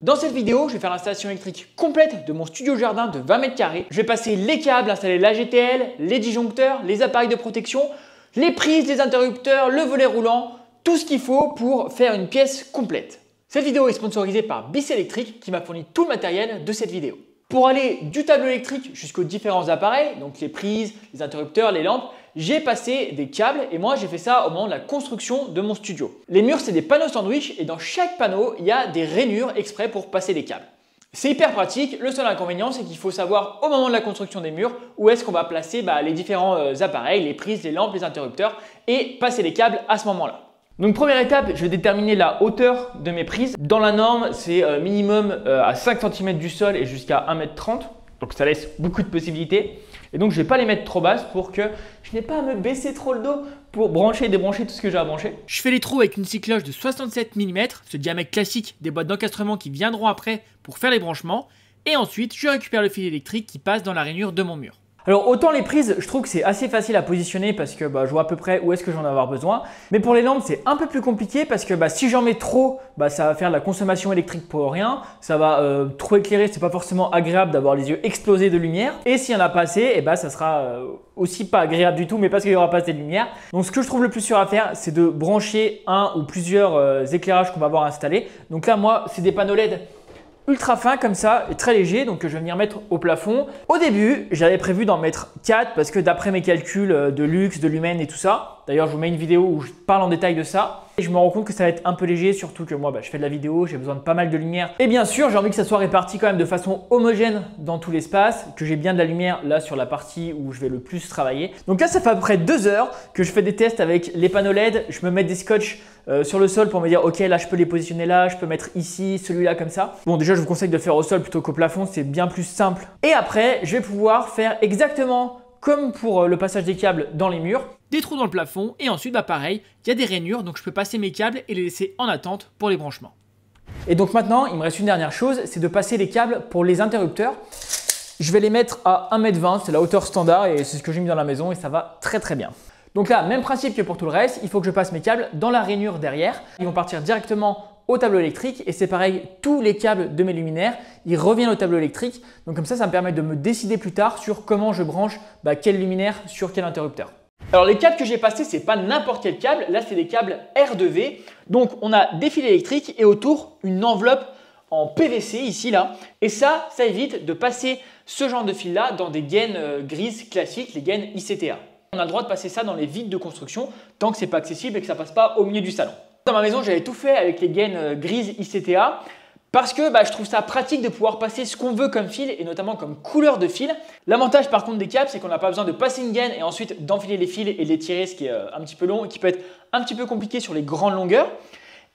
Dans cette vidéo, je vais faire l'installation électrique complète de mon studio jardin de 20 mètres carrés. Je vais passer les câbles, installer l'AGTL, les disjoncteurs, les appareils de protection, les prises, les interrupteurs, le volet roulant, tout ce qu'il faut pour faire une pièce complète. Cette vidéo est sponsorisée par BIS Électrique qui m'a fourni tout le matériel de cette vidéo. Pour aller du tableau électrique jusqu'aux différents appareils, donc les prises, les interrupteurs, les lampes, j'ai passé des câbles et moi j'ai fait ça au moment de la construction de mon studio. Les murs c'est des panneaux sandwich et dans chaque panneau il y a des rainures exprès pour passer les câbles. C'est hyper pratique, le seul inconvénient c'est qu'il faut savoir au moment de la construction des murs où est-ce qu'on va placer les différents appareils, les prises, les lampes, les interrupteurs et passer les câbles à ce moment-là. Donc première étape, je vais déterminer la hauteur de mes prises. Dans la norme, c'est minimum à 5 cm du sol et jusqu'à 1,30 m. Donc ça laisse beaucoup de possibilités. Et donc je ne vais pas les mettre trop basses pour que je n'ai pas à me baisser trop le dos pour brancher et débrancher tout ce que j'ai à brancher. Je fais les trous avec une scie cloche de 67 mm, ce diamètre classique des boîtes d'encastrement qui viendront après pour faire les branchements. Et ensuite, je récupère le fil électrique qui passe dans la rainure de mon mur. Alors autant les prises, je trouve que c'est assez facile à positionner parce que je vois à peu près où est-ce que j'en vais avoir besoin. Mais pour les lampes, c'est un peu plus compliqué parce que si j'en mets trop, ça va faire de la consommation électrique pour rien. Ça va trop éclairer, c'est pas forcément agréable d'avoir les yeux explosés de lumière. Et s'il n'y en a pas assez, ça sera aussi pas agréable du tout, mais parce qu'il n'y aura pas assez de lumière. Donc ce que je trouve le plus sûr à faire, c'est de brancher un ou plusieurs éclairages qu'on va avoir installés. Donc là, moi, c'est des panneaux LED ultra fin comme ça et très léger, donc je vais venir mettre au plafond. Au début, j'avais prévu d'en mettre 4 parce que d'après mes calculs de luxe, de lumen et tout ça, d'ailleurs je vous mets une vidéo où je parle en détail de ça, et je me rends compte que ça va être un peu léger, surtout que moi je fais de la vidéo, j'ai besoin de pas mal de lumière. Et bien sûr, j'ai envie que ça soit réparti quand même de façon homogène dans tout l'espace, que j'ai bien de la lumière là sur la partie où je vais le plus travailler. Donc là, ça fait à peu près 2 heures que je fais des tests avec les panneaux LED, je me mets des scotch sur le sol pour me dire ok, là je peux les positionner là, je peux mettre ici, celui-là comme ça. Bon, déjà je vous conseille de le faire au sol plutôt qu'au plafond, c'est bien plus simple. Et après, je vais pouvoir faire exactement comme pour le passage des câbles dans les murs, des trous dans le plafond et ensuite pareil, il y a des rainures donc je peux passer mes câbles et les laisser en attente pour les branchements. Et donc maintenant, il me reste une dernière chose, c'est de passer les câbles pour les interrupteurs. Je vais les mettre à 1,20 m, c'est la hauteur standard et c'est ce que j'ai mis dans la maison et ça va très très bien. Donc là, même principe que pour tout le reste, il faut que je passe mes câbles dans la rainure derrière. Ils vont partir directement au tableau électrique et c'est pareil, tous les câbles de mes luminaires, ils reviennent au tableau électrique. Donc comme ça me permet de me décider plus tard sur comment je branche quel luminaire sur quel interrupteur. Alors les câbles que j'ai passés, c'est pas n'importe quel câble, là c'est des câbles R2V. Donc on a des fils électriques et autour une enveloppe en PVC ici là. Et ça évite de passer ce genre de fil là dans des gaines grises classiques, les gaines ICTA. On a le droit de passer ça dans les vides de construction tant que c'est pas accessible et que ça passe pas au milieu du salon. Dans ma maison, j'avais tout fait avec les gaines grises ICTA parce que je trouve ça pratique de pouvoir passer ce qu'on veut comme fil et notamment comme couleur de fil. L'avantage par contre des câbles, c'est qu'on n'a pas besoin de passer une gaine et ensuite d'enfiler les fils et de les tirer, ce qui est un petit peu long et qui peut être un petit peu compliqué sur les grandes longueurs.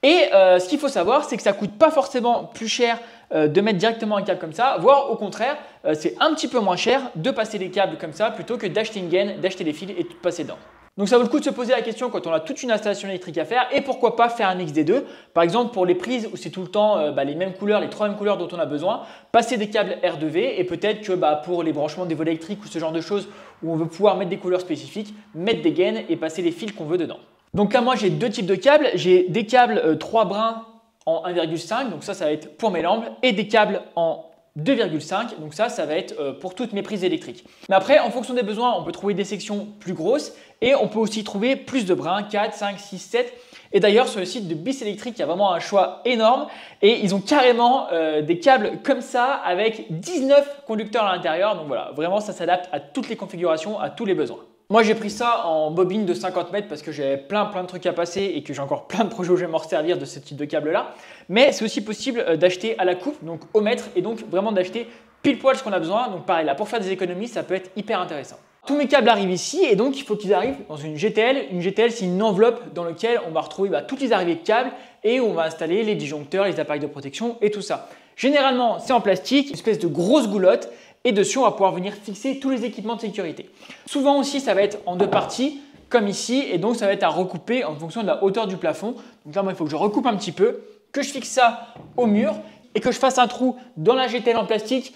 Et ce qu'il faut savoir, c'est que ça ne coûte pas forcément plus cher de mettre directement un câble comme ça, voire au contraire, c'est un petit peu moins cher de passer les câbles comme ça plutôt que d'acheter une gaine, d'acheter les fils et de passer dedans. Donc ça vaut le coup de se poser la question quand on a toute une installation électrique à faire et pourquoi pas faire un mix des deux. Par exemple pour les prises où c'est tout le temps les mêmes couleurs, les 3 mêmes couleurs dont on a besoin, passer des câbles R2V et peut-être que pour les branchements des volets électriques ou ce genre de choses où on veut pouvoir mettre des couleurs spécifiques, mettre des gaines et passer les fils qu'on veut dedans. Donc là moi j'ai deux types de câbles, j'ai des câbles 3 brins en 1,5, donc ça va être pour mes lampes et des câbles en 2,5, donc ça va être pour toutes mes prises électriques. Mais après, en fonction des besoins, on peut trouver des sections plus grosses et on peut aussi trouver plus de brins, 4, 5, 6, 7. Et d'ailleurs, sur le site de BIS Électrique, il y a vraiment un choix énorme et ils ont carrément des câbles comme ça avec 19 conducteurs à l'intérieur. Donc voilà, vraiment ça s'adapte à toutes les configurations, à tous les besoins. Moi, j'ai pris ça en bobine de 50 mètres parce que j'avais plein de trucs à passer et que j'ai encore plein de projets où je vais m'en servir de ce type de câble-là. Mais c'est aussi possible d'acheter à la coupe, donc au mètre, et donc vraiment d'acheter pile poil ce qu'on a besoin. Donc pareil, là, pour faire des économies, ça peut être hyper intéressant. Tous mes câbles arrivent ici et donc il faut qu'ils arrivent dans une GTL. Une GTL, c'est une enveloppe dans laquelle on va retrouver toutes les arrivées de câbles et où on va installer les disjoncteurs, les appareils de protection et tout ça. Généralement, c'est en plastique, une espèce de grosse goulotte. Et dessus, on va pouvoir venir fixer tous les équipements de sécurité. Souvent aussi, ça va être en deux parties, comme ici, et donc ça va être à recouper en fonction de la hauteur du plafond. Donc là, moi, il faut que je recoupe un petit peu, que je fixe ça au mur et que je fasse un trou dans la GTL en plastique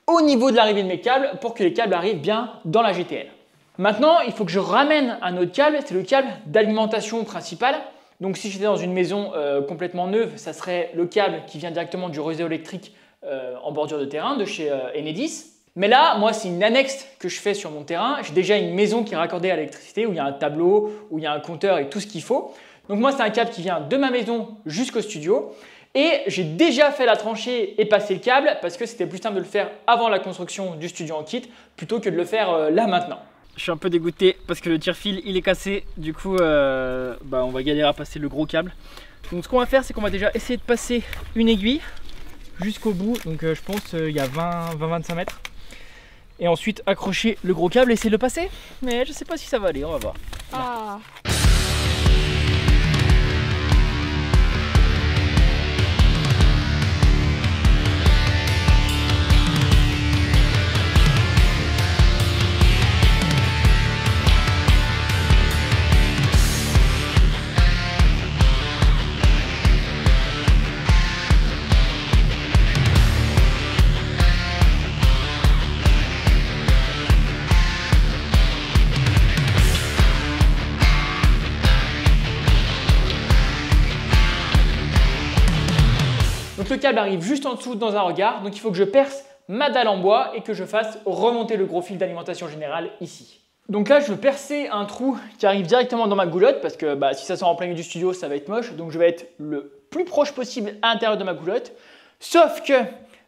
au niveau de l'arrivée de mes câbles pour que les câbles arrivent bien dans la GTL. Maintenant, il faut que je ramène un autre câble, c'est le câble d'alimentation principale. Donc si j'étais dans une maison complètement neuve, ça serait le câble qui vient directement du réseau électrique en bordure de terrain de chez Enedis. Mais là, moi, c'est une annexe que je fais sur mon terrain. J'ai déjà une maison qui est raccordée à l'électricité, où il y a un tableau, où il y a un compteur et tout ce qu'il faut. Donc moi, c'est un câble qui vient de ma maison jusqu'au studio. Et j'ai déjà fait la tranchée et passé le câble parce que c'était plus simple de le faire avant la construction du studio en kit plutôt que de le faire là maintenant. Je suis un peu dégoûté parce que le tire-fil il est cassé. Du coup, on va galérer à passer le gros câble. Donc ce qu'on va faire, c'est qu'on va déjà essayer de passer une aiguille jusqu'au bout. Donc je pense il y a 20-25 mètres. Et ensuite accrocher le gros câble et essayer de le passer. Mais je sais pas si ça va aller, on va voir. Ah. Donc le câble arrive juste en dessous dans un regard, donc il faut que je perce ma dalle en bois et que je fasse remonter le gros fil d'alimentation générale ici. Donc là, je veux percer un trou qui arrive directement dans ma goulotte parce que si ça sort en plein milieu du studio, ça va être moche. Donc je vais être le plus proche possible à l'intérieur de ma goulotte. Sauf que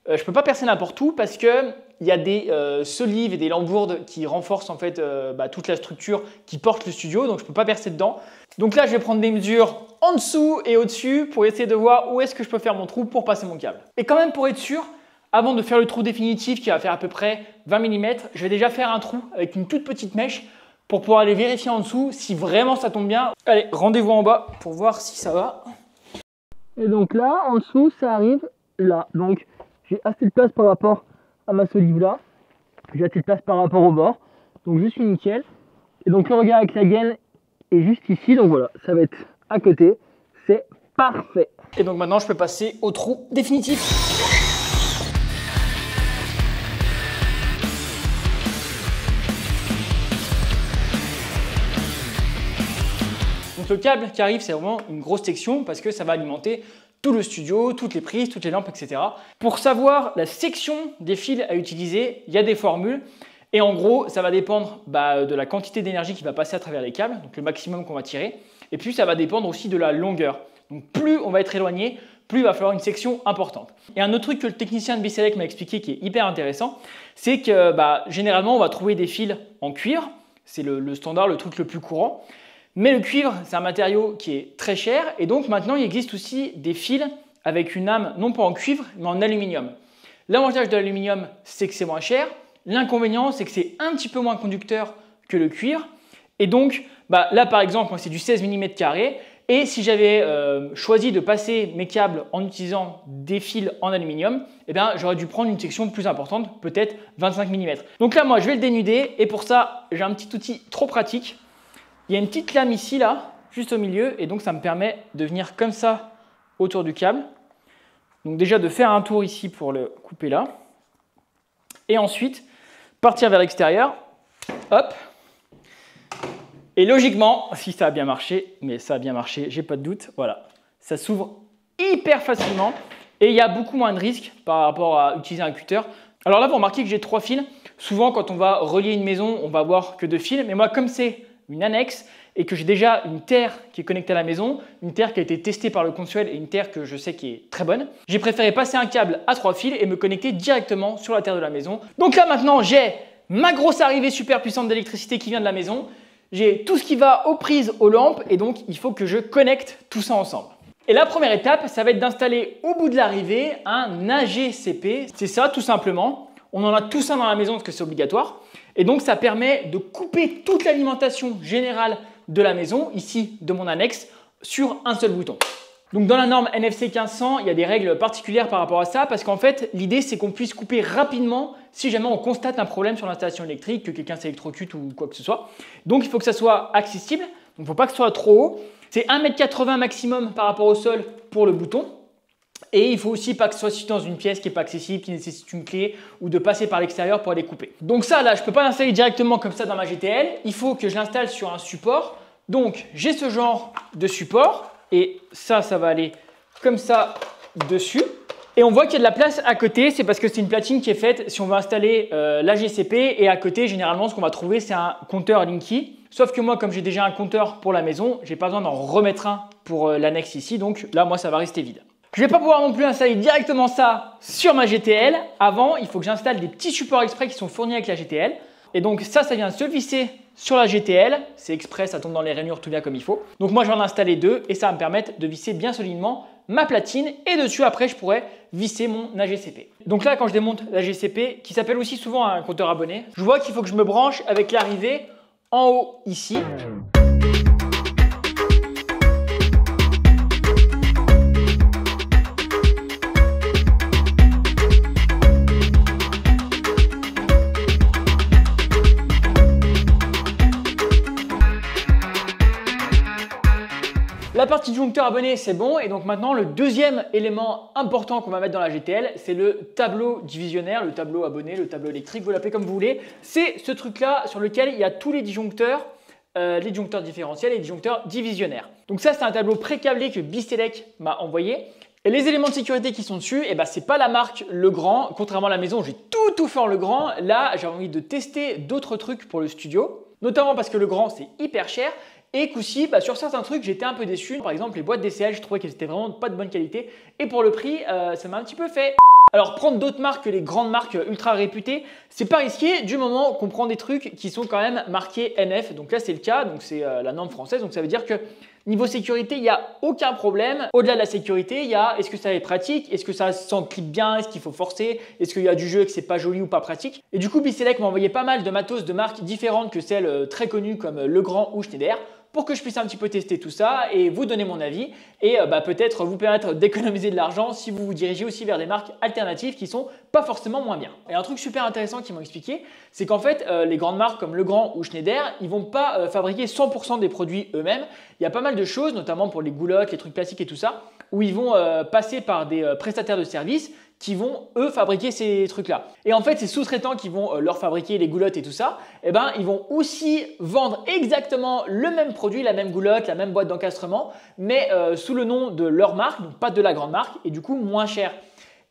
je ne peux pas percer n'importe où parce qu'il y a des solives et des lambourdes qui renforcent en fait toute la structure qui porte le studio. Donc je ne peux pas percer dedans. Donc là, je vais prendre des mesures en dessous et au-dessus pour essayer de voir où est-ce que je peux faire mon trou pour passer mon câble. Et quand même pour être sûr, avant de faire le trou définitif qui va faire à peu près 20 mm, je vais déjà faire un trou avec une toute petite mèche pour pouvoir aller vérifier en dessous si vraiment ça tombe bien. Allez, rendez-vous en bas pour voir si ça va. Et donc là, en dessous, ça arrive là. Donc j'ai assez de place par rapport à ma solive là. J'ai assez de place par rapport au bord. Donc je suis nickel. Et donc le regard avec la gaine est juste ici. Donc voilà, ça va être à côté. C'est parfait. Et donc maintenant, je peux passer au trou définitif. Donc le câble qui arrive, c'est vraiment une grosse section parce que ça va alimenter tout le studio, toutes les prises, toutes les lampes, etc. Pour savoir la section des fils à utiliser, il y a des formules. Et en gros, ça va dépendre de la quantité d'énergie qui va passer à travers les câbles, donc le maximum qu'on va tirer. Et puis, ça va dépendre aussi de la longueur. Donc plus on va être éloigné, plus il va falloir une section importante. Et un autre truc que le technicien de Biselec m'a expliqué qui est hyper intéressant, c'est que généralement, on va trouver des fils en cuivre. C'est le standard, le truc le plus courant. Mais le cuivre, c'est un matériau qui est très cher et donc maintenant il existe aussi des fils avec une lame non pas en cuivre mais en aluminium. L'avantage de l'aluminium, c'est que c'est moins cher. L'inconvénient, c'est que c'est un petit peu moins conducteur que le cuivre. Et donc là par exemple, moi c'est du 16 mm carré et si j'avais choisi de passer mes câbles en utilisant des fils en aluminium, j'aurais dû prendre une section plus importante, peut-être 25 mm. Donc là moi je vais le dénuder et pour ça j'ai un petit outil trop pratique. Il y a une petite lame ici, là, juste au milieu, et donc ça me permet de venir comme ça autour du câble. Donc déjà de faire un tour ici pour le couper là. Et ensuite, partir vers l'extérieur. Hop. Et logiquement, si ça a bien marché, mais ça a bien marché, j'ai pas de doute, voilà. Ça s'ouvre hyper facilement et il y a beaucoup moins de risques par rapport à utiliser un cutter. Alors là, vous remarquez que j'ai 3 fils. Souvent, quand on va relier une maison, on va avoir que 2 fils. Mais moi, comme c'est une annexe et que j'ai déjà une terre qui est connectée à la maison, une terre qui a été testée par le Consuel et une terre que je sais qui est très bonne, j'ai préféré passer un câble à 3 fils et me connecter directement sur la terre de la maison. Donc là maintenant j'ai ma grosse arrivée super puissante d'électricité qui vient de la maison, j'ai tout ce qui va aux prises, aux lampes et donc il faut que je connecte tout ça ensemble. Et la première étape, ça va être d'installer au bout de l'arrivée un AGCP, c'est ça tout simplement. On en a tout ça dans la maison parce que c'est obligatoire. Et donc, ça permet de couper toute l'alimentation générale de la maison, ici de mon annexe, sur un seul bouton. Donc, dans la norme NFC 1500, il y a des règles particulières par rapport à ça parce qu'en fait, l'idée, c'est qu'on puisse couper rapidement si jamais on constate un problème sur l'installation électrique, que quelqu'un s'électrocute ou quoi que ce soit. Donc, il faut que ça soit accessible. Donc, il ne faut pas que ce soit trop haut. C'est 1,80 m maximum par rapport au sol pour le bouton. Et il faut aussi pas que ce soit situé dans une pièce qui n'est pas accessible, qui nécessite une clé ou de passer par l'extérieur pour aller couper. Donc ça, là, je ne peux pas l'installer directement comme ça dans ma GTL. Il faut que je l'installe sur un support. Donc, j'ai ce genre de support et ça va aller comme ça dessus. Et on voit qu'il y a de la place à côté, c'est parce que c'est une platine qui est faite si on veut installer la GCP, et à côté, généralement, ce qu'on va trouver, c'est un compteur Linky. Sauf que moi, comme j'ai déjà un compteur pour la maison, j'ai pas besoin d'en remettre un pour l'annexe ici, donc là, moi, ça va rester vide. Je ne vais pas pouvoir non plus installer directement ça sur ma GTL. Avant, il faut que j'installe des petits supports exprès qui sont fournis avec la GTL. Et donc ça vient se visser sur la GTL. C'est exprès, ça tombe dans les rainures tout bien comme il faut. Donc moi, je vais en installer 2 et ça va me permettre de visser bien solidement ma platine. Et dessus, après, je pourrais visser mon AGCP. Donc là, quand je démonte l'AGCP, qui s'appelle aussi souvent un compteur abonné, je vois qu'il faut que je me branche avec l'arrivée en haut ici. La partie disjoncteur abonné, c'est bon. Et donc maintenant, le deuxième élément important qu'on va mettre dans la GTL, c'est le tableau divisionnaire, le tableau abonné, le tableau électrique, vous l'appelez comme vous voulez. C'est ce truc-là sur lequel il y a tous les disjoncteurs, les disjoncteurs différentiels et les disjoncteurs divisionnaires. Donc ça, c'est un tableau pré-câblé que Bistelec m'a envoyé. Et les éléments de sécurité qui sont dessus, eh ben, c'est pas la marque Legrand. Contrairement à la maison, j'ai tout fait en Legrand. Là, j'ai envie de tester d'autres trucs pour le studio, notamment parce que Legrand, c'est hyper cher. Et qu'aussi, sur certains trucs, j'étais un peu déçu. Par exemple, les boîtes DCL, je trouvais qu'elles étaient vraiment pas de bonne qualité. Et pour le prix, ça m'a un petit peu fait. Alors, prendre d'autres marques que les grandes marques ultra réputées, c'est pas risqué du moment qu'on prend des trucs qui sont quand même marqués NF. Donc là, c'est le cas. Donc c'est la norme française. Donc ça veut dire que niveau sécurité, il n'y a aucun problème. Au-delà de la sécurité, il y a est-ce que ça est pratique, est-ce que ça s'encrypte bien, est-ce qu'il faut forcer, est-ce qu'il y a du jeu et que c'est pas joli ou pas pratique. Et du coup, Bistelec m'a envoyé pas mal de matos de marques différentes que celles très connues comme Legrand ou Schneider, pour que je puisse un petit peu tester tout ça et vous donner mon avis et peut-être vous permettre d'économiser de l'argent si vous vous dirigez aussi vers des marques alternatives qui sont pas forcément moins bien. Et un truc super intéressant qu'ils m'ont expliqué, c'est qu'en fait les grandes marques comme Legrand ou Schneider, ils vont pas fabriquer 100% des produits eux-mêmes. Il y a pas mal de choses, notamment pour les goulottes, les trucs plastiques et tout ça, où ils vont passer par des prestataires de services qui vont eux fabriquer ces trucs-là. Et en fait, ces sous-traitants qui vont leur fabriquer les goulottes et tout ça, ils vont aussi vendre exactement le même produit, la même goulotte, la même boîte d'encastrement, mais sous le nom de leur marque, donc pas de la grande marque, et du coup moins cher.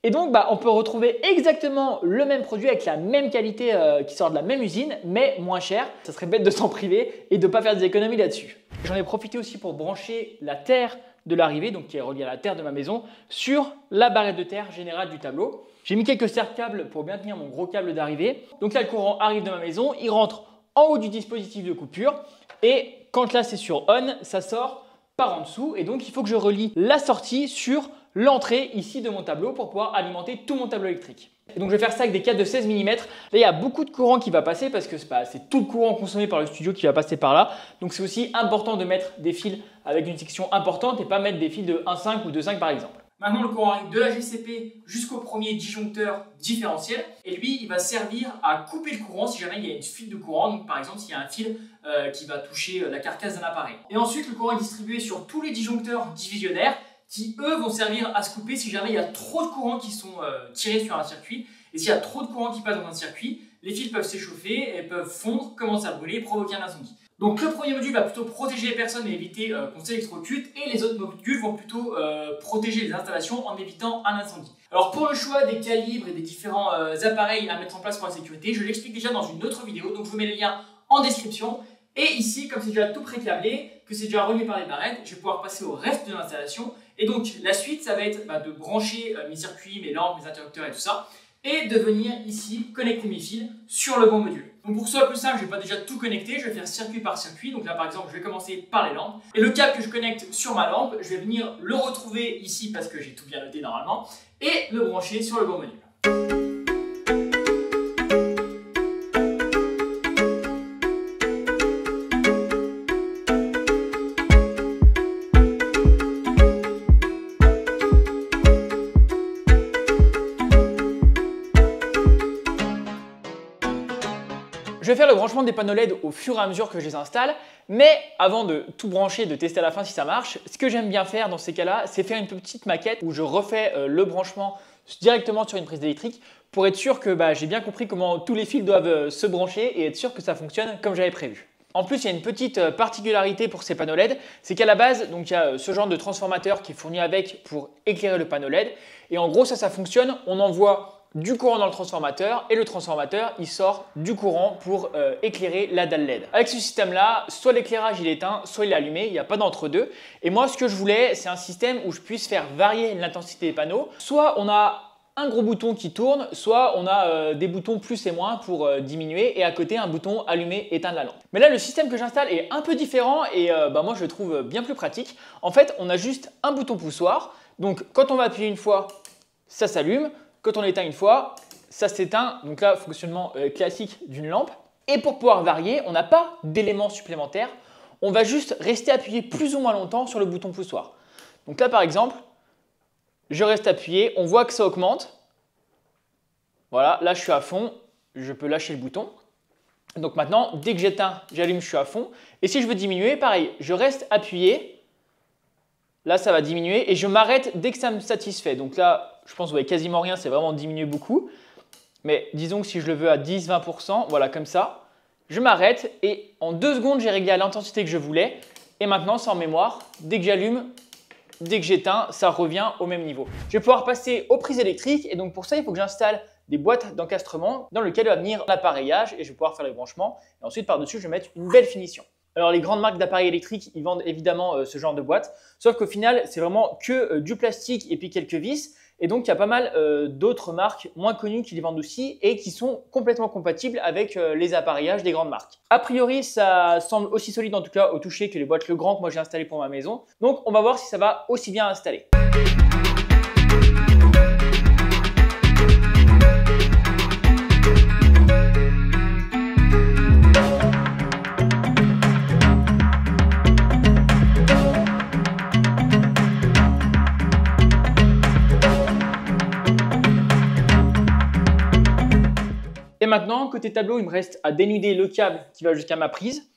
Et donc, on peut retrouver exactement le même produit avec la même qualité qui sort de la même usine, mais moins cher. Ça serait bête de s'en priver et de ne pas faire des économies là-dessus. J'en ai profité aussi pour brancher la terre de l'arrivée, donc qui est reliée à la terre de ma maison, sur la barrette de terre générale du tableau. J'ai mis quelques serre-câbles pour bien tenir mon gros câble d'arrivée. Donc là, le courant arrive de ma maison, il rentre en haut du dispositif de coupure et quand là c'est sur on, ça sort par en dessous et donc il faut que je relie la sortie sur l'entrée ici de mon tableau pour pouvoir alimenter tout mon tableau électrique. Et donc je vais faire ça avec des câbles de 16 mm. Là il y a beaucoup de courant qui va passer parce que c'est tout le courant consommé par le studio qui va passer par là. Donc c'est aussi important de mettre des fils avec une section importante et pas mettre des fils de 1,5 ou 2,5 par exemple. Maintenant le courant arrive de la GCP jusqu'au premier disjoncteur différentiel et lui il va servir à couper le courant si jamais il y a une fuite de courant, donc par exemple s'il y a un fil qui va toucher la carcasse d'un appareil. Et ensuite le courant est distribué sur tous les disjoncteurs divisionnaires qui eux vont servir à se couper si jamais il y a trop de courants qui sont tirés sur un circuit. Et s'il y a trop de courant qui passe dans un circuit, les fils peuvent s'échauffer, et peuvent fondre, commencer à brûler et provoquer un incendie. Donc le premier module va plutôt protéger les personnes et éviter qu'on s'électrocute, et les autres modules vont plutôt protéger les installations en évitant un incendie. Alors pour le choix des calibres et des différents appareils à mettre en place pour la sécurité, je l'explique déjà dans une autre vidéo, donc je vous mets le lien en description. Et ici, comme c'est déjà tout pré-câblé, que c'est déjà relié par les barrettes, je vais pouvoir passer au reste de l'installation. Et donc la suite, ça va être de brancher mes circuits, mes lampes, mes interrupteurs et tout ça, et de venir ici connecter mes fils sur le bon module. Donc pour que ce soit plus simple, je ne vais pas déjà tout connecter, je vais faire circuit par circuit. Donc là par exemple, je vais commencer par les lampes. Et le câble que je connecte sur ma lampe, je vais venir le retrouver ici parce que j'ai tout bien noté normalement, et le brancher sur le bon module. Je vais faire le branchement des panneaux LED au fur et à mesure que je les installe, mais avant de tout brancher, de tester à la fin si ça marche, ce que j'aime bien faire dans ces cas-là, c'est faire une petite maquette où je refais le branchement directement sur une prise électrique pour être sûr que j'ai bien compris comment tous les fils doivent se brancher et être sûr que ça fonctionne comme j'avais prévu. En plus, il y a une petite particularité pour ces panneaux LED, c'est qu'à la base, donc, il y a ce genre de transformateur qui est fourni avec pour éclairer le panneau LED. Et en gros, ça fonctionne. On envoie du courant dans le transformateur et le transformateur, il sort du courant pour éclairer la dalle LED. Avec ce système-là, soit l'éclairage il est éteint, soit il est allumé, il n'y a pas d'entre-deux. Et moi, ce que je voulais, c'est un système où je puisse faire varier l'intensité des panneaux. Soit on a un gros bouton qui tourne, soit on a des boutons plus et moins pour diminuer et à côté un bouton allumer, éteindre la lampe. Mais là, le système que j'installe est un peu différent et moi je le trouve bien plus pratique. En fait, on a juste un bouton poussoir. Donc quand on va appuyer une fois, ça s'allume. Quand on éteint une fois, ça s'éteint. Donc là, fonctionnement classique d'une lampe. Et pour pouvoir varier, on n'a pas d'éléments supplémentaires. On va juste rester appuyé plus ou moins longtemps sur le bouton poussoir. Donc là, par exemple, je reste appuyé, on voit que ça augmente. Voilà, là je suis à fond, je peux lâcher le bouton. Donc maintenant, dès que j'éteins, j'allume, je suis à fond. Et si je veux diminuer, pareil, je reste appuyé. Là, ça va diminuer et je m'arrête dès que ça me satisfait. Donc là, je pense que vous voyez quasiment rien, c'est vraiment diminué beaucoup. Mais disons que si je le veux à 10-20%, voilà, comme ça, je m'arrête et en 2 secondes, j'ai réglé à l'intensité que je voulais. Et maintenant, c'est en mémoire. Dès que j'allume, dès que j'éteins, ça revient au même niveau. Je vais pouvoir passer aux prises électriques et donc pour ça, il faut que j'installe des boîtes d'encastrement dans lesquelles va venir l'appareillage et je vais pouvoir faire les branchements. Et ensuite, par-dessus, je vais mettre une belle finition. Alors, les grandes marques d'appareils électriques, ils vendent évidemment ce genre de boîte, sauf qu'au final, c'est vraiment que du plastique et puis quelques vis. Et donc, il y a pas mal d'autres marques moins connues qui les vendent aussi et qui sont complètement compatibles avec les appareillages des grandes marques. A priori, ça semble aussi solide en tout cas au toucher que les boîtes Legrand que moi j'ai installées pour ma maison. Donc, on va voir si ça va aussi bien installer. Et maintenant, côté tableau, il me reste à dénuder le câble qui va jusqu'à ma prise,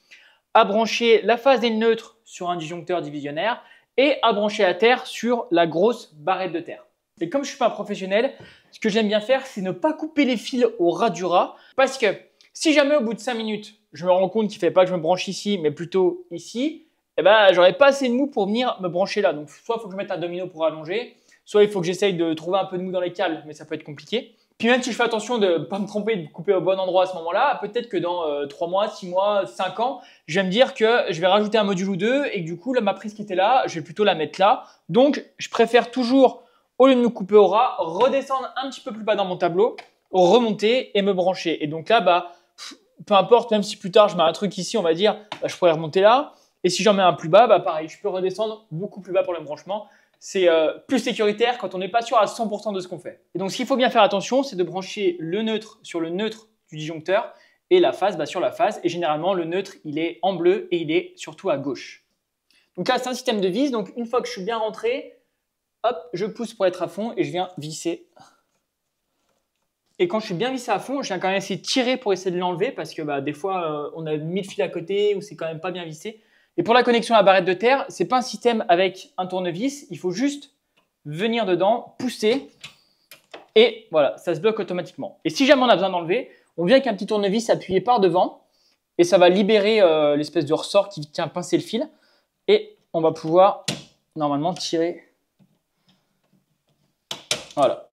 à brancher la phase et le neutre sur un disjoncteur divisionnaire et à brancher à terre sur la grosse barrette de terre. Et comme je ne suis pas un professionnel, ce que j'aime bien faire, c'est ne pas couper les fils au ras du ras parce que si jamais au bout de 5 minutes, je me rends compte qu'il ne fait pas que je me branche ici, mais plutôt ici, eh ben, j'aurais pas assez de mou pour venir me brancher là. Donc, soit il faut que je mette un domino pour allonger, soit il faut que j'essaye de trouver un peu de mou dans les câbles, mais ça peut être compliqué. Puis même si je fais attention de ne pas me tromper de couper au bon endroit à ce moment-là, peut-être que dans 3 mois, 6 mois, 5 ans, je vais me dire que je vais rajouter un module ou deux et que du coup, là, ma prise qui était là, je vais plutôt la mettre là. Donc, je préfère toujours, au lieu de me couper au ras, redescendre un petit peu plus bas dans mon tableau, remonter et me brancher. Et donc là, peu importe, même si plus tard, je mets un truc ici, on va dire, je pourrais remonter là. Et si j'en mets un plus bas, pareil, je peux redescendre beaucoup plus bas pour le branchement. C'est plus sécuritaire quand on n'est pas sûr à 100% de ce qu'on fait. Et donc, ce qu'il faut bien faire attention, c'est de brancher le neutre sur le neutre du disjoncteur et la phase sur la phase. Et généralement, le neutre, il est en bleu et il est surtout à gauche. Donc là, c'est un système de vis. Donc, une fois que je suis bien rentré, hop, je pousse pour être à fond et je viens visser. Et quand je suis bien vissé à fond, je viens quand même essayer de tirer pour essayer de l'enlever parce que des fois, on a mis le fil à côté ou c'est quand même pas bien vissé. Et pour la connexion à la barrette de terre, ce n'est pas un système avec un tournevis. Il faut juste venir dedans, pousser et voilà, ça se bloque automatiquement. Et si jamais on a besoin d'enlever, on vient avec un petit tournevis appuyé par devant et ça va libérer l'espèce de ressort qui tient pincer le fil et on va pouvoir normalement tirer. Voilà.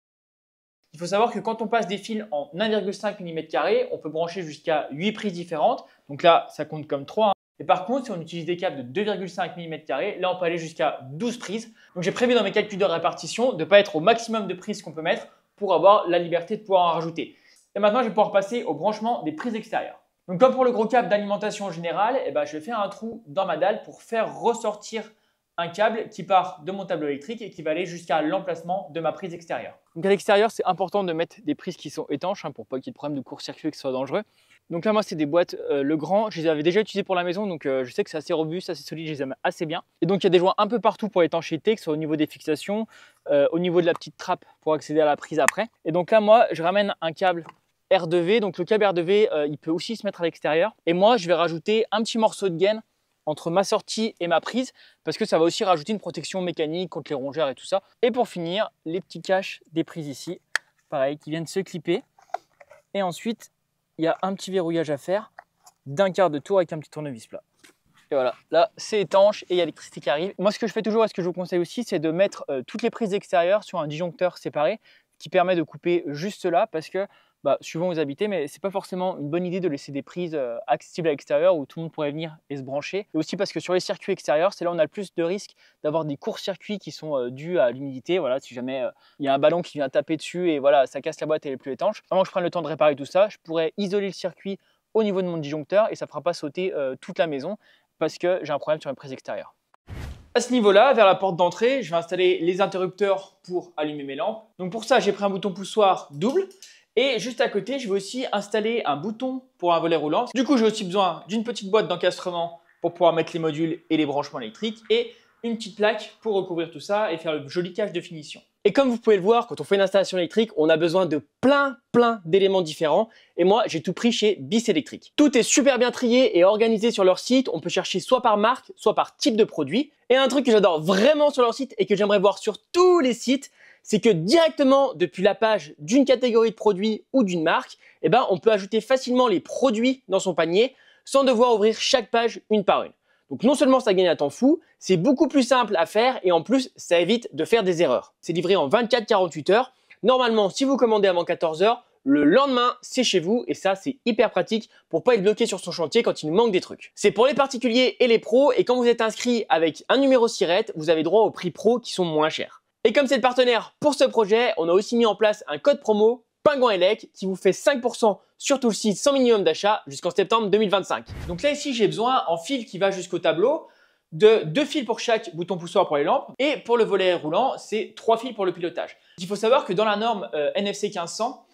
Il faut savoir que quand on passe des fils en 1,5 mm², on peut brancher jusqu'à 8 prises différentes. Donc là, ça compte comme 3. Et par contre, si on utilise des câbles de 2,5 mm², là on peut aller jusqu'à 12 prises. Donc j'ai prévu dans mes calculs de répartition de ne pas être au maximum de prises qu'on peut mettre pour avoir la liberté de pouvoir en rajouter. Et maintenant, je vais pouvoir passer au branchement des prises extérieures. Donc comme pour le gros câble d'alimentation générale, je vais faire un trou dans ma dalle pour faire ressortir un câble qui part de mon tableau électrique et qui va aller jusqu'à l'emplacement de ma prise extérieure. Donc à l'extérieur, c'est important de mettre des prises qui sont étanches pour pas qu'il y ait de problème de court-circuit et que ce soit dangereux. Donc là, moi, c'est des boîtes Legrand. Je les avais déjà utilisées pour la maison, donc je sais que c'est assez robuste, assez solide, je les aime assez bien. Et donc, il y a des joints un peu partout pour l'étanchéité, que ce soit au niveau des fixations, au niveau de la petite trappe pour accéder à la prise après. Et donc là, moi, je ramène un câble R2V. Donc le câble R2V, il peut aussi se mettre à l'extérieur. Et moi, je vais rajouter un petit morceau de gaine entre ma sortie et ma prise, parce que ça va aussi rajouter une protection mécanique contre les rongeurs et tout ça. Et pour finir, les petits caches des prises ici, pareil, qui viennent se clipper. Et ensuite, il y a un petit verrouillage à faire d'1/4 de tour avec un petit tournevis plat. Et voilà, là c'est étanche et il y a l'électricité qui arrive. Moi ce que je fais toujours et ce que je vous conseille aussi, c'est de mettre toutes les prises extérieures sur un disjoncteur séparé qui permet de couper juste là parce que suivant où vous habitez, mais c'est pas forcément une bonne idée de laisser des prises accessibles à l'extérieur où tout le monde pourrait venir et se brancher. Et aussi parce que sur les circuits extérieurs, c'est là où on a le plus de risques d'avoir des courts-circuits qui sont dus à l'humidité. Voilà, si jamais il y a un ballon qui vient taper dessus et voilà, ça casse la boîte et elle est plus étanche. Avant que je prenne le temps de réparer tout ça, je pourrais isoler le circuit au niveau de mon disjoncteur et ça ne fera pas sauter toute la maison parce que j'ai un problème sur mes prises extérieures. À ce niveau-là, vers la porte d'entrée, je vais installer les interrupteurs pour allumer mes lampes. Donc pour ça, j'ai pris un bouton poussoir double. Et juste à côté, je vais aussi installer un bouton pour un volet roulant. Du coup, j'ai aussi besoin d'une petite boîte d'encastrement pour pouvoir mettre les modules et les branchements électriques et une petite plaque pour recouvrir tout ça et faire le joli cache de finition. Et comme vous pouvez le voir, quand on fait une installation électrique, on a besoin de plein d'éléments différents. Et moi, j'ai tout pris chez BIS Électrique. Tout est super bien trié et organisé sur leur site. On peut chercher soit par marque, soit par type de produit. Et un truc que j'adore vraiment sur leur site et que j'aimerais voir sur tous les sites, c'est que directement depuis la page d'une catégorie de produits ou d'une marque, on peut ajouter facilement les produits dans son panier sans devoir ouvrir chaque page une par une. Donc non seulement ça gagne un temps fou, c'est beaucoup plus simple à faire et en plus ça évite de faire des erreurs. C'est livré en 24-48 heures. Normalement, si vous commandez avant 14 heures, le lendemain c'est chez vous et ça c'est hyper pratique pour pas être bloqué sur son chantier quand il nous manque des trucs. C'est pour les particuliers et les pros et quand vous êtes inscrit avec un numéro SIRET, vous avez droit aux prix pro qui sont moins chers. Et comme c'est le partenaire pour ce projet, on a aussi mis en place un code promo PingouinElec qui vous fait 5% sur tout le site sans minimum d'achat jusqu'en septembre 2025. Donc là ici j'ai besoin en fil qui va jusqu'au tableau de 2 fils pour chaque bouton poussoir pour les lampes et pour le volet roulant c'est 3 fils pour le pilotage. Il faut savoir que dans la norme NFC 1500,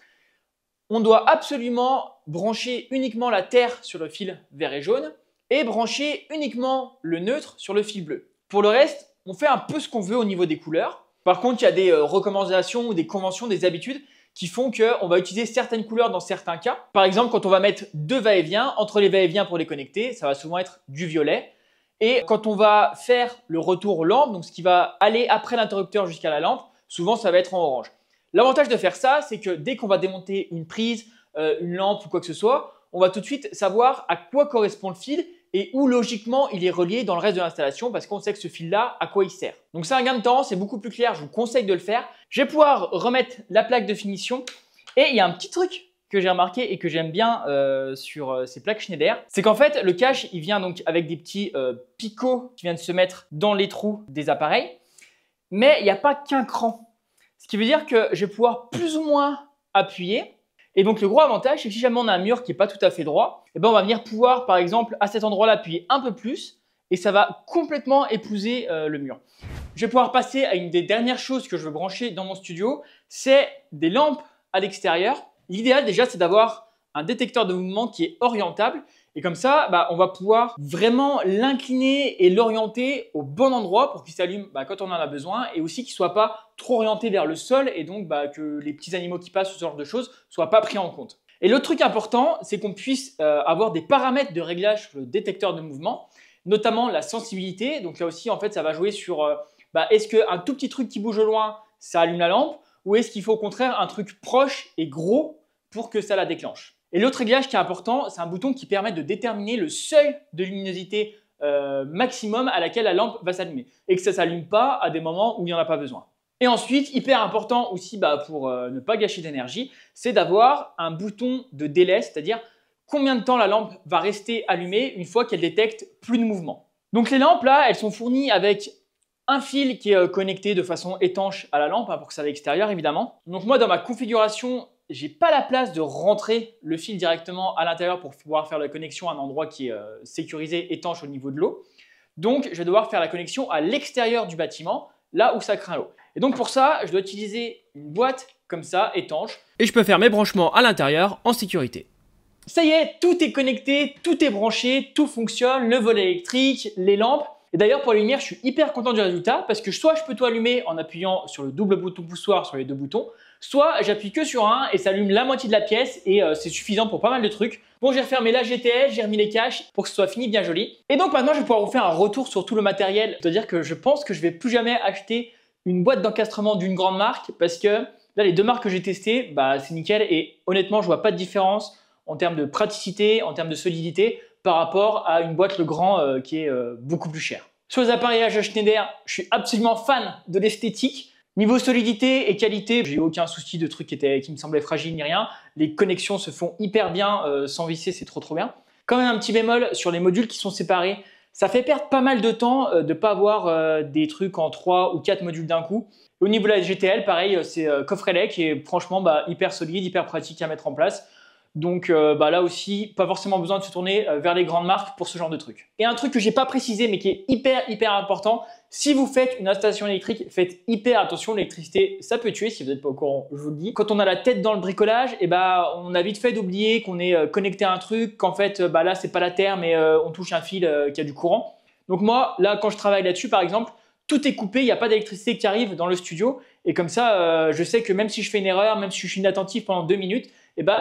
on doit absolument brancher uniquement la terre sur le fil vert et jaune et brancher uniquement le neutre sur le fil bleu. Pour le reste, on fait un peu ce qu'on veut au niveau des couleurs. Par contre, il y a des recommandations ou des conventions, des habitudes qui font qu'on va utiliser certaines couleurs dans certains cas. Par exemple, quand on va mettre 2 va-et-vient, entre les va-et-vient pour les connecter, ça va souvent être du violet. Et quand on va faire le retour lampe, donc ce qui va aller après l'interrupteur jusqu'à la lampe, souvent ça va être en orange. L'avantage de faire ça, c'est que dès qu'on va démonter une prise, une lampe ou quoi que ce soit, on va tout de suite savoir à quoi correspond le fil et où logiquement il est relié dans le reste de l'installation parce qu'on sait que ce fil-là, à quoi il sert. Donc c'est un gain de temps, c'est beaucoup plus clair, je vous conseille de le faire. Je vais pouvoir remettre la plaque de finition et il y a un petit truc que j'ai remarqué et que j'aime bien sur ces plaques Schneider, c'est qu'en fait le cache il vient donc avec des petits picots qui viennent se mettre dans les trous des appareils, mais il n'y a pas qu'un cran. Ce qui veut dire que je vais pouvoir plus ou moins appuyer. Et donc le gros avantage, c'est que si jamais on a un mur qui n'est pas tout à fait droit, on va venir pouvoir par exemple à cet endroit-là appuyer un peu plus et ça va complètement épouser le mur. Je vais pouvoir passer à une des dernières choses que je veux brancher dans mon studio, c'est des lampes à l'extérieur. L'idéal déjà c'est d'avoir un détecteur de mouvement qui est orientable et comme ça on va pouvoir vraiment l'incliner et l'orienter au bon endroit pour qu'il s'allume quand on en a besoin et aussi qu'il ne soit pas trop orienté vers le sol et donc que les petits animaux qui passent, ce genre de choses, ne soient pas pris en compte. Et l'autre truc important, c'est qu'on puisse avoir des paramètres de réglage sur le détecteur de mouvement, notamment la sensibilité. Donc là aussi, en fait, ça va jouer sur est-ce qu'un tout petit truc qui bouge au loin, ça allume la lampe ou est-ce qu'il faut au contraire un truc proche et gros pour que ça la déclenche. Et l'autre réglage qui est important, c'est un bouton qui permet de déterminer le seuil de luminosité maximum à laquelle la lampe va s'allumer et que ça ne s'allume pas à des moments où il n'y en a pas besoin. Et ensuite, hyper important aussi pour ne pas gâcher d'énergie, c'est d'avoir un bouton de délai, c'est-à-dire combien de temps la lampe va rester allumée une fois qu'elle détecte plus de mouvement. Donc les lampes là, elles sont fournies avec un fil qui est connecté de façon étanche à la lampe pour que ça aille à l'extérieur évidemment. Donc moi dans ma configuration, j'ai pas la place de rentrer le fil directement à l'intérieur pour pouvoir faire la connexion à un endroit qui est sécurisé, étanche au niveau de l'eau. Donc je vais devoir faire la connexion à l'extérieur du bâtiment, là où ça craint l'eau. Et donc pour ça, je dois utiliser une boîte comme ça, étanche. Et je peux faire mes branchements à l'intérieur en sécurité. Ça y est, tout est connecté, tout est branché, tout fonctionne, le volet électrique, les lampes. Et d'ailleurs pour les lumières, je suis hyper content du résultat parce que soit je peux tout allumer en appuyant sur le double bouton poussoir sur les 2 boutons, soit j'appuie que sur un et ça allume la moitié de la pièce et c'est suffisant pour pas mal de trucs. Bon, j'ai refermé la GTL, j'ai remis les caches pour que ce soit fini bien joli. Et donc maintenant, je vais pouvoir vous faire un retour sur tout le matériel. C'est-à-dire que je pense que je vais plus jamais acheter une boîte d'encastrement d'une grande marque parce que là, les 2 marques que j'ai testées, c'est nickel et honnêtement, je vois pas de différence en termes de praticité, en termes de solidité par rapport à une boîte Legrand qui est beaucoup plus chère. Sur les appareillages Schneider, je suis absolument fan de l'esthétique. Niveau solidité et qualité, j'ai aucun souci de trucs qui me semblaient fragiles ni rien. Les connexions se font hyper bien sans visser, c'est trop bien. Quand même un petit bémol sur les modules qui sont séparés, ça fait perdre pas mal de temps de ne pas avoir des trucs en 3 ou 4 modules d'un coup. Au niveau de la GTL, pareil, c'est coffret lait qui est franchement hyper solide, hyper pratique à mettre en place. Donc là aussi, pas forcément besoin de se tourner vers les grandes marques pour ce genre de truc. Et un truc que j'ai pas précisé mais qui est hyper important, si vous faites une installation électrique, faites hyper attention, l'électricité ça peut tuer si vous n'êtes pas au courant, je vous le dis. Quand on a la tête dans le bricolage, on a vite fait d'oublier qu'on est connecté à un truc, qu'en fait là c'est pas la terre mais on touche un fil qui a du courant. Donc moi, là quand je travaille là-dessus par exemple, tout est coupé, il n'y a pas d'électricité qui arrive dans le studio et comme ça je sais que même si je fais une erreur, même si je suis inattentif pendant 2 minutes,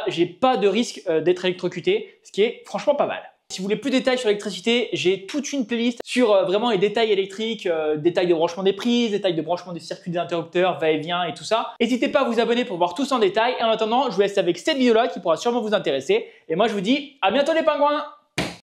j'ai pas de risque d'être électrocuté, ce qui est franchement pas mal. Si vous voulez plus de détails sur l'électricité, j'ai toute une playlist sur vraiment les détails électriques, détails de branchement des prises, détails de branchement des circuits des interrupteurs, va-et-vient et tout ça. N'hésitez pas à vous abonner pour voir tout ça en détail. Et en attendant, je vous laisse avec cette vidéo-là qui pourra sûrement vous intéresser. Et moi, je vous dis à bientôt les pingouins!